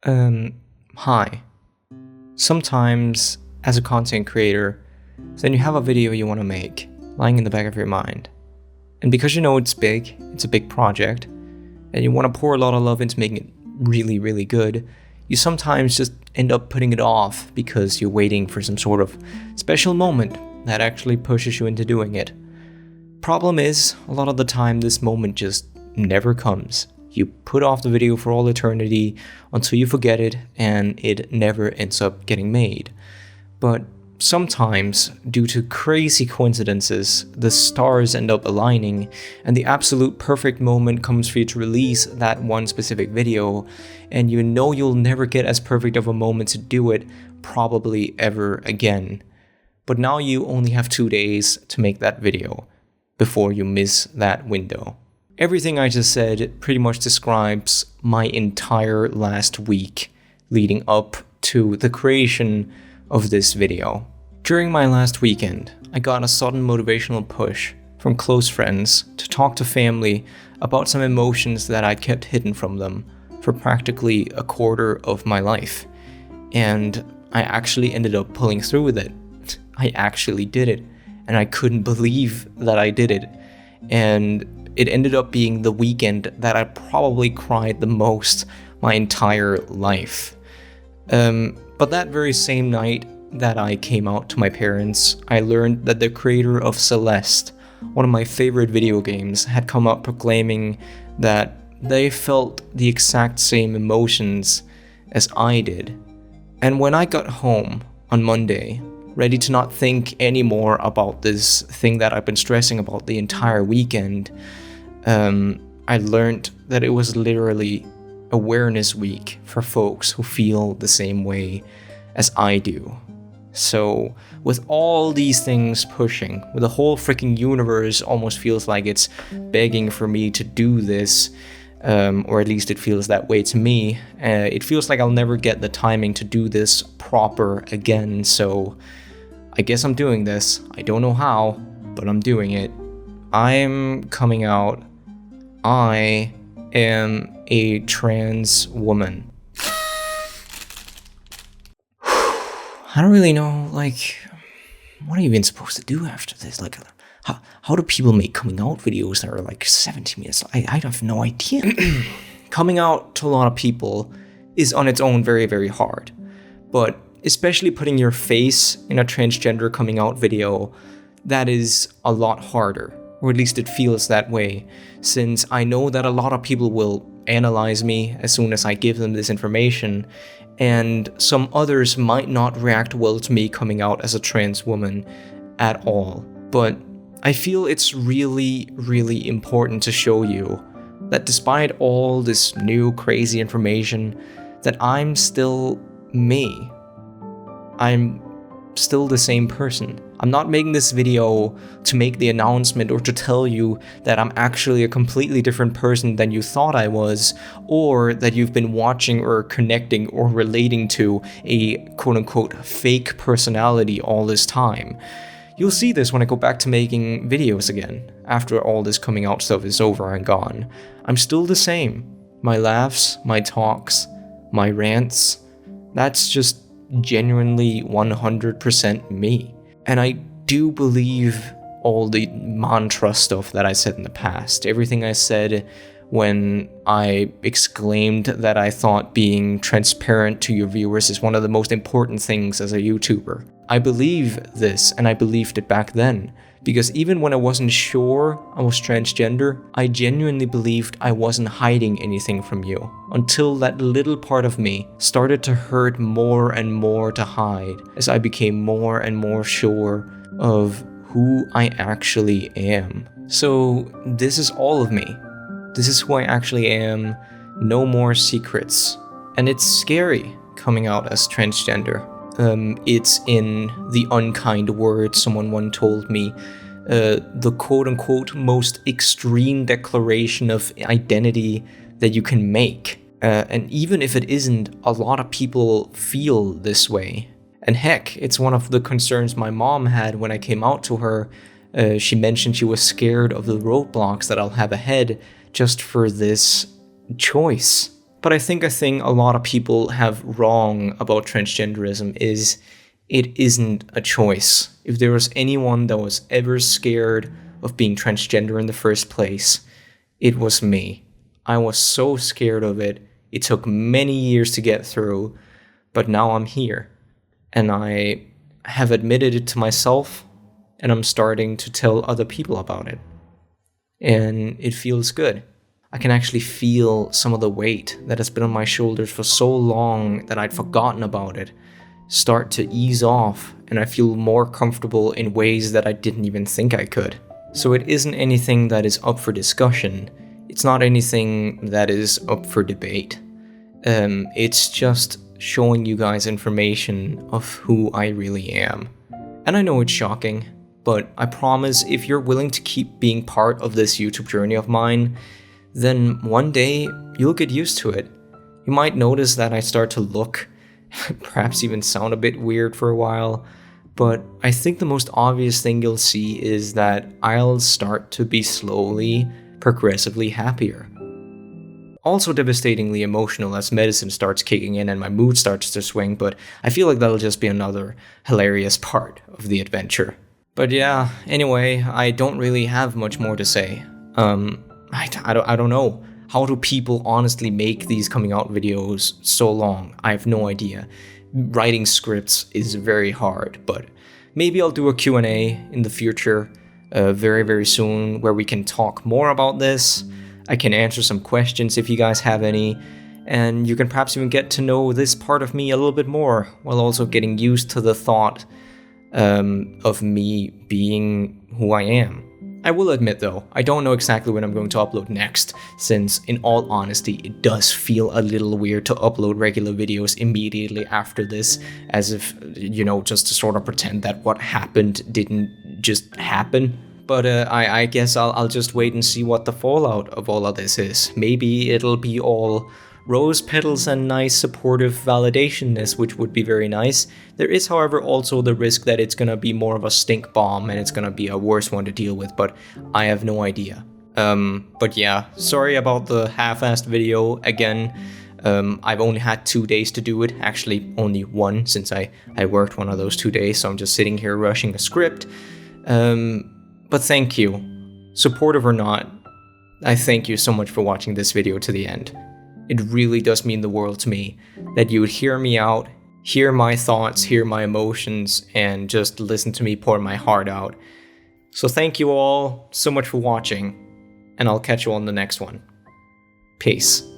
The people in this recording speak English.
Um, Hi. Sometimes, as a content creator, then you have a video you want to make lying in the back of your mind. And because you know it's big, it's a big project, and you want to pour a lot of love into making it really, really good, you sometimes just end up putting it off because you're waiting for some sort of special moment that actually pushes you into doing it. Problem is, a lot of the time this moment just never comes. You put off the video for all eternity until you forget it, and it never ends up getting made. But sometimes, due to crazy coincidences, the stars end up aligning, and the absolute perfect moment comes for you to release that one specific video, and you know you'll never get as perfect of a moment to do it, probably ever again. But now you only have 2 days to make that video before you miss that window. Everything I just said pretty much describes my entire last week leading up to the creation of this video. During my last weekend, I got a sudden motivational push from close friends to talk to family about some emotions that I'd kept hidden from them for practically a quarter of my life. And I actually ended up pulling through with it. I actually did it, and I couldn't believe that I did it. And it ended up being the weekend that I probably cried the most my entire life. But that very same night that I came out to my parents, I learned that the creator of Celeste, one of my favorite video games, had come out proclaiming that they felt the exact same emotions as I did. And when I got home on Monday, ready to not think anymore about this thing that I've been stressing about the entire weekend, I learned that it was literally Awareness Week for folks who feel the same way as I do. So, with all these things pushing, with the whole freaking universe almost feels like it's begging for me to do this, or at least it feels that way to me. It feels like I'll never get the timing to do this proper again, so I guess I'm doing this. I don't know how, but I'm doing it. I'm coming out. I am a trans woman. I don't really know, what are you even supposed to do after this? How do people make coming out videos that are 17 minutes? I have no idea. Coming out to a lot of people is on its own very, very hard. But especially putting your face in a transgender coming out video, that is a lot harder. Or at least it feels that way, since I know that a lot of people will analyze me as soon as I give them this information, and some others might not react well to me coming out as a trans woman at all. But I feel it's really, really important to show you that despite all this new crazy information, that I'm still me. I'm still the same person. I'm not making this video to make the announcement or to tell you that I'm actually a completely different person than you thought I was, or that you've been watching or connecting or relating to a quote-unquote fake personality all this time. You'll see this when I go back to making videos again, after all this coming out stuff is over and gone. I'm still the same. My laughs, my talks, my rants, that's just genuinely 100% me. And I do believe all the mantra stuff that I said in the past. Everything I said when I exclaimed that I thought being transparent to your viewers is one of the most important things as a YouTuber. I believe this, and I believed it back then. Because even when I wasn't sure I was transgender, I genuinely believed I wasn't hiding anything from you. Until that little part of me started to hurt more and more to hide, as I became more and more sure of who I actually am. So this is all of me. This is who I actually am. No more secrets. And it's scary coming out as transgender. It's in the unkind words someone once told me, the quote-unquote most extreme declaration of identity that you can make. And even if it isn't, a lot of people feel this way. And heck, it's one of the concerns my mom had when I came out to her. She mentioned she was scared of the roadblocks that I'll have ahead just for this choice. But I think a thing a lot of people have wrong about transgenderism is it isn't a choice. If there was anyone that was ever scared of being transgender in the first place, it was me. I was so scared of it. It took many years to get through, but now I'm here. And I have admitted it to myself, and I'm starting to tell other people about it. And it feels good. I can actually feel some of the weight that has been on my shoulders for so long that I'd forgotten about it start to ease off, and I feel more comfortable in ways that I didn't even think I could. So it isn't anything that is up for discussion. It's not anything that is up for debate. It's just showing you guys information of who I really am. And I know it's shocking, but I promise if you're willing to keep being part of this YouTube journey of mine, then one day you'll get used to it. You might notice that I start to look, perhaps even sound a bit weird for a while, but I think the most obvious thing you'll see is that I'll start to be slowly, progressively happier. Also devastatingly emotional as medicine starts kicking in and my mood starts to swing, but I feel like that'll just be another hilarious part of the adventure. But yeah, anyway, I don't really have much more to say. I don't know. How do people honestly make these coming out videos so long? I have no idea. Writing scripts is very hard, but maybe I'll do a Q&A in the future very, very soon where we can talk more about this. I can answer some questions if you guys have any, and you can perhaps even get to know this part of me a little bit more while also getting used to the thought of me being who I am. I will admit though, I don't know exactly when I'm going to upload next, since in all honesty, it does feel a little weird to upload regular videos immediately after this, as if, just to sort of pretend that what happened didn't just happen. But I guess I'll just wait and see what the fallout of all of this is. Maybe it'll be all rose petals and nice supportive validationness, which would be very nice. There is, however, also the risk that it's gonna be more of a stink bomb and it's gonna be a worse one to deal with, but I have no idea. But yeah, sorry about the half-assed video again. I've only had 2 days to do it, actually only one since I worked one of those 2 days, so I'm just sitting here rushing a script. But thank you. Supportive or not, I thank you so much for watching this video to the end. It really does mean the world to me that you would hear me out, hear my thoughts, hear my emotions, and just listen to me pour my heart out. So thank you all so much for watching, and I'll catch you on the next one. Peace.